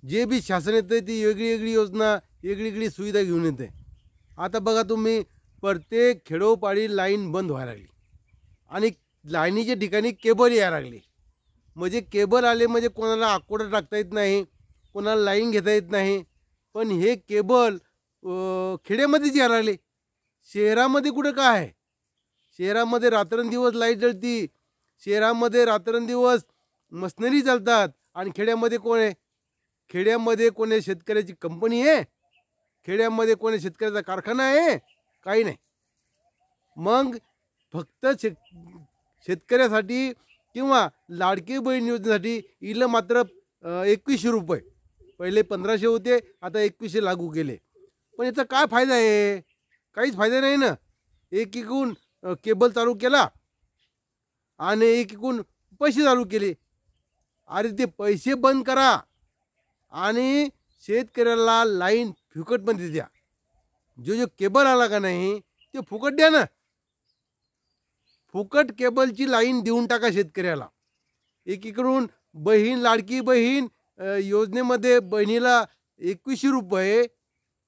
जे बी शासन येतं ती वेगळी वेगळी योजना वेगळी वेगळी सुविधा घेऊन येते. आता बघा तुम्ही, प्रत्येक खेडोपाडी लाईन बंद व्हायला लागली आणि लाईनीच्या ठिकाणी केबल यायला लागली. म्हणजे केबल आले म्हणजे कोणाला आकोडं टाकता येत नाही, कोणाला लाईन घेता येत नाही. पण हे केबल खेड्यामध्येच यायला लागले. शहरामध्ये कुठं काय आहे? शहरामध्ये रात्रंदिवस लाईट जळती, शहरामध्ये रात्रंदिवस मशिनरी चालतात. आणि खेड्यामध्ये कोण आहे? खेड्यामध्ये कोणी शेतकऱ्याची कंपनी आहे? खेड्यामध्ये कोणी शेतकऱ्याचा कारखाना आहे? काही नाही. मग फक्त शेतकऱ्यासाठी किंवा लाडकी बहीण योजनेसाठी इलं मात्र 2100 रुपये. पहिले 1500 होते, आता 2100 लागू केले. पण याचा काय फायदा आहे? काहीच फायदा नाही ना. एकीकडून केबल चालू केला आणि एकीकडून पैसे चालू केले. अरे ते पैसे बंद करा आणि शेतकऱ्याला लाईन फुकटमध्ये द्या. जो केबल आला का नाही ते फुकट द्या ना. फुकट केबलची लाईन देऊन टाका शेतकऱ्याला. एकीकडून बहीण लाडकी बहीण योजनेमध्ये बहिणीला 2100 रुपये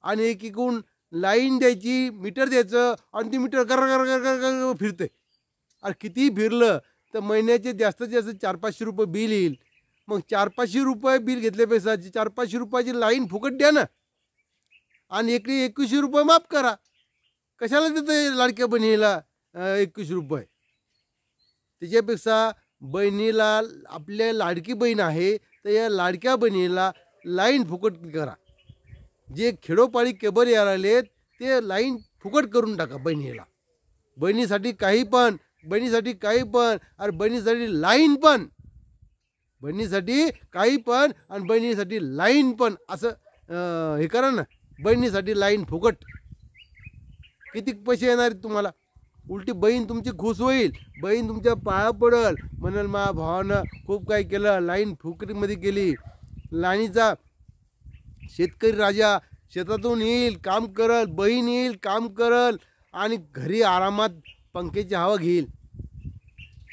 आणि एकीकडून लाईन द्यायची, मीटर द्यायचं आणि ती मीटर कर कर कर कर कर फिरते. अरे कितीही फिरलं तर महिन्याचे जास्तीत जास्त 400-500 रुपये बिल येईल. मग 400-500 रुपये बिल घेतल्यापेक्षा 400-500 रुपयाची लाईन फुकट द्या ना आणि इकडे 2100 रुपये माफ करा. कशाला देतं लाडक्या बहिणीला 2100 रुपये? त्याच्यापेक्षा बहिणीला, आपल्या लाडकी बहीण आहे तर या लाडक्या बहिणीला लाईन फुकट करा. जे खेडोपाडी केबल यायला लागलेत ते लाईन फुकट करून टाका बहिणीला. बहिणीसाठी काही पण, बहिणीसाठी काही पण, अरे बहिणीसाठी लाईन पण, बहिणीसाठी काही पण आणि बहिणीसाठी लाईन पण, असं हे करा ना. बहिणीसाठी लाईन फुकट. किती पैसे येणार तुम्हाला? उलटी बहीण तुमची खुश होईल, बहीण तुमच्या पाया पडल, म्हणाल मा भावानं खूप काही केलं, लाईन फुकटीमध्ये केली. लाईनीचा शेतकरी राजा शेतातून येईल, काम करल, बहीण येईल, काम करल आणि घरी आरामात पंख्याची हवा घेईल,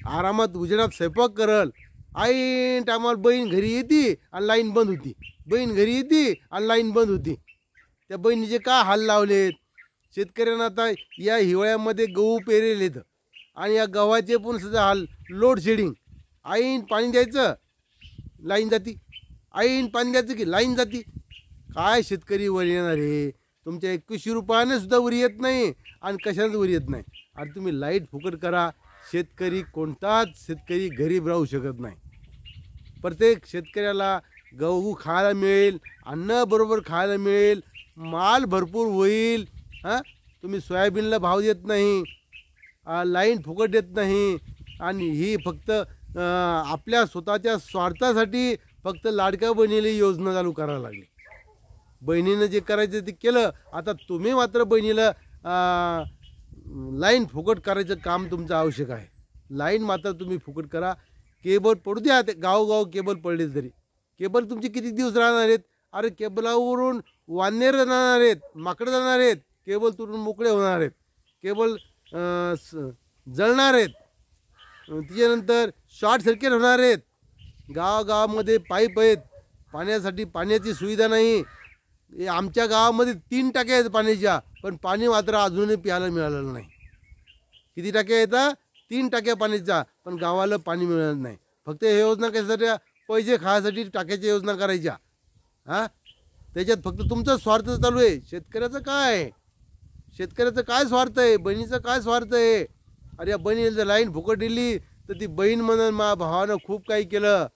आरामात उजेडात स्वयंपाक करल. ऐन टायमाला बहीण घरी येते आणि लाईन बंद होती. बहीण घरी येते आणि लाईन बंद होती. त्या बहिणीचे काय हाल लावलेत शेतकऱ्यांना. आता या हिवाळ्यामध्ये गहू पेरेल येतं आणि या गव्हाचे पण सुद्धा हाल. Load shedding. ऐन पाणी द्यायचं, लाईन जाती. ऐन पाणी द्यायचं की लाईन जाती. काय शेतकरी वर येणार आहे? तुमच्या 2100 रुपयाने सुद्धा वर येत नाही आणि कशानेच वर येत नाही. आणि तुम्ही लाईट फुकट करा. शेतकरी, कोणताच शेतकरी गरीब राहू शकत नाही. प्रत्येक शेतकऱ्याला गहू खायला मिळेल, अन्न बरोबर खायला मिळेल, माल भरपूर होईल. तुम्ही सोयाबीनला भाव देत नाही, लाईन फुकट देत नाही आणि ही फक्त आपल्या स्वतःच्या स्वार्थासाठी फक्त लाडक्या बहिणीला योजना चालू करायला लागली. बहिणीनं जे करायचं ते केलं. आता तुम्ही मात्र बहिणीला लाईन फुकट करायचं काम तुमचं आवश्यक आहे. लाईन मात्र तुम्ही फुकट करा. केबल पडू द्या, ते गावोगाव केबल पडले तरी. केबल तुमचे किती दिवस राहणार आहेत? अरे केबलावरून वानर जाणार आहेत, माकडं जाणार आहेत, केबल तुटून मोकळे होणार आहेत, केबल जळणार आहेत, त्याच्यानंतर शॉर्ट सर्किट होणार आहेत. गावागावामध्ये पाईप आहेत, पाण्यासाठी पाण्याची सुविधा नाही. आमच्या गावामध्ये 3 टाक्या आहेत पाण्याच्या, पण पाणी मात्र अजूनही प्यायला मिळालेलं नाही. किती टाक्या येतात? 3 टाक्या पाण्याच्या, पण गावाला पाणी मिळत नाही. फक्त हे योजना कशासाठी? पैसे खायसाठी टाक्याच्या योजना करायच्या. त्याच्यात फक्त तुमचा स्वार्थ चालू आहे. शेतकऱ्याचं काय? शेतकऱ्याचं काय स्वार्थ आहे? बहिणीचं काय स्वार्थ आहे? अरे या बहिणीला जर लाईन फुकट दिली तर ती बहीण म्हणून मा भावानं खूप काही केलं,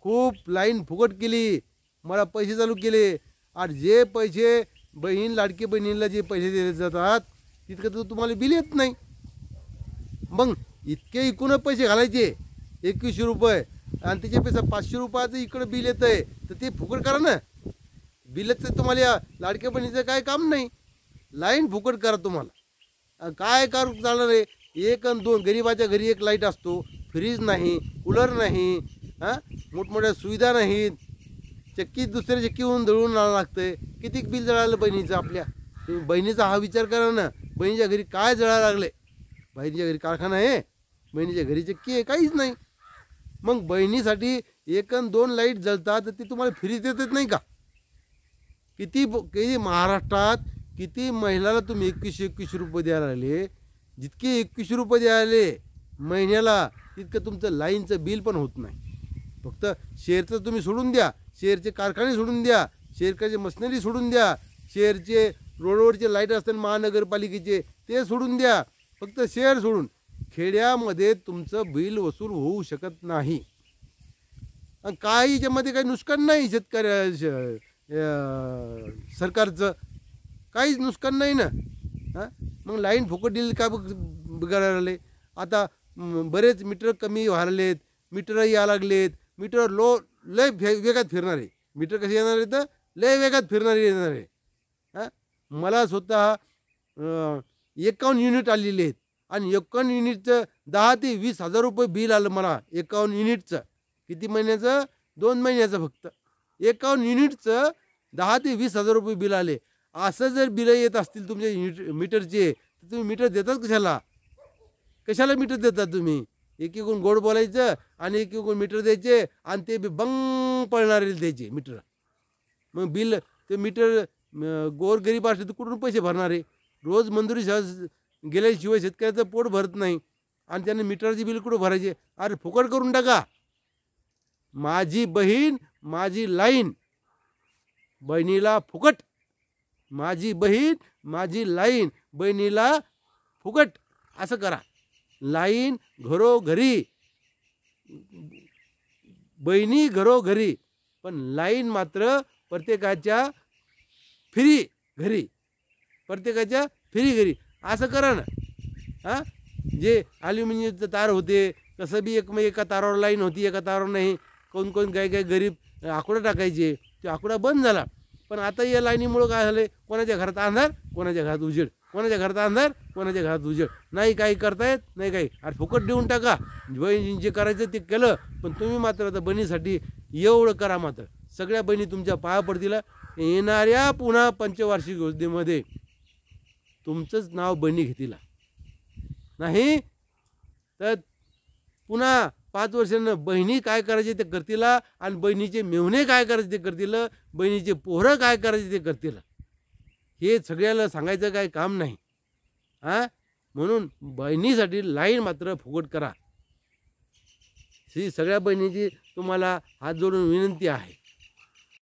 खूप लाईन फुकट केली, मला पैसे चालू केले. आणि जे पैसे बहीण लाडकी बहिणीला जे पैसे दिले जातात तितकं तर तुम्हाला बिल येत नाही. मग इतके इकून पैसे घालायचे 2100 रुपये आणि त्याच्यापेक्षा 500 रुपयाचं इकडं बिल येतं आहे तर ते फुकट करा ना. बिलचं तुम्हाला या लाडक्या बहिणीचं काय काम नाही. लाईन फुकट करा. तुम्हाला काय करू चालणार आहे? 1 आणि 2 गरिबाच्या घरी 1 लाईट असतो, फ्रीज नाही, कूलर नाही, मोठमोठ्या सुविधा नाहीत, चक्की दुसऱ्या चक्कीहून दळून आणावं लागतं. किती बिल जळालं बहिणीचं आपल्या? तुम्ही बहिणीचा हा विचार करा ना. बहिणीच्या घरी काय जळायला लागले? बहिणीच्या घरी कारखाना आहे? बहिणीच्या घरी चक्की आहे? काहीच नाही. मग बहिणीसाठी 1 आणि 2 लाईट जळतात तर ते तुम्हाला फ्री देतात नाही का? किती महाराष्ट्रात किती महिलाला तुम्ही 2100 रुपये द्यायला लागले. जितके 2100 रुपये द्यायले महिन्याला तितकं तुमचं लाईनचं बिल पण होत नाही. फक्त शेअरचं तुम्ही सोडून द्या, शेअरचे कारखाने सोडून द्या, शेअरचे मशिनरी सोडून द्या, शेअरचे रोडवरचे लाईट असतात महानगरपालिकेचे ते सोडून द्या. फक्त शेअर सोडून खेड्यामध्ये तुमचं बिल वसूल होऊ शकत नाही. आणि काही याच्यामध्ये काही नुकसान नाही सरकारचं काहीच नुकसान नाही ना. हां मग लाईन फुकट दिली का बिघाडायला लागले. आता बरेच मीटर कमी व्हायलेत, मीटर यायला लागलेत. मीटर लय वेगात फिरणार आहे. मीटर कसे येणार आहे तर लय वेगात फिरणारे येणार आहे. हां मला स्वतः 51 युनिट आलेले आहेत आणि 51 युनिटचं 10 ते 20 हजार रुपये बिल आलं मला. 51 युनिटचं किती महिन्याचं? 2 महिन्याचं फक्त. 51 युनिटचं 10 ते 20 हजार रुपये बिल आले. असं जर बिलं येत असतील तुमच्या मीटरचे तर तुम्ही मीटर देतात कशाला? कशाला मीटर देतात तुम्ही? एकीकडून गोड बोलायचं आणि एकीकडून मीटर द्यायचे आणि ते बी बंग पळणारे द्यायचे मीटर. मग बिल ते मीटर गोरगरीब असले तर कुठून पैसे भरणारे? रोज मंजुरी गेल्याशिवाय शेतकऱ्याचं पोट भरत नाही आणि त्याने मीटरची बिल कुठं भरायचे? अरे फुकट करून टाका. माझी बहीण माझी लाईन, बहिणीला फुकट. माझी बहीण माझी लाईन, बहिणीला फुकट असं करा. लाईन घरोघरी, बहिणी घरोघरी, पण लाईन मात्र प्रत्येकाच्या फ्री घरी, प्रत्येकाच्या फ्री घरी असं करा ना. हां जे ॲल्युमिनियमचं तार होते तसं बी एका तारावर लाईन होती, एका तारावर नाही. कोण काही गरीब आकडा टाकायचे, ते आकडा बंद झाला. पण आता या लाईनीमुळं काय झालं? कोणाच्या घरात अंधार, कोणाच्या घरात उजेड, कोणाच्या घरात अंधार, कोणाच्या घरात उजेड. नाही काही करतायत नाही काही. अरे फुकट देऊन टाका. बहिणी जे करायचं ते केलं. पण तुम्ही मात्र आता बहिणीसाठी एवढं करा. मात्र सगळ्या बहिणी तुमच्या पाया पडतील. येणाऱ्या पुन्हा पंचवार्षिक योजनेमध्ये तुमचंच नाव बहिणी घेतील. नाही तर पुन्हा 5 वर्षांनं बहिणी काय करायचे ते करतील आणि बहिणीचे मेहुणे काय करायचे ते करतील, बहिणीचे पोरं काय करायचे ते करतील. हे सगळ्याला सांगायचं काय काम नाही. हां म्हणून बहिणीसाठी लाईन मात्र फुकट करा. ही सगळ्या बहिणीची तुम्हाला हात जोडून विनंती आहे.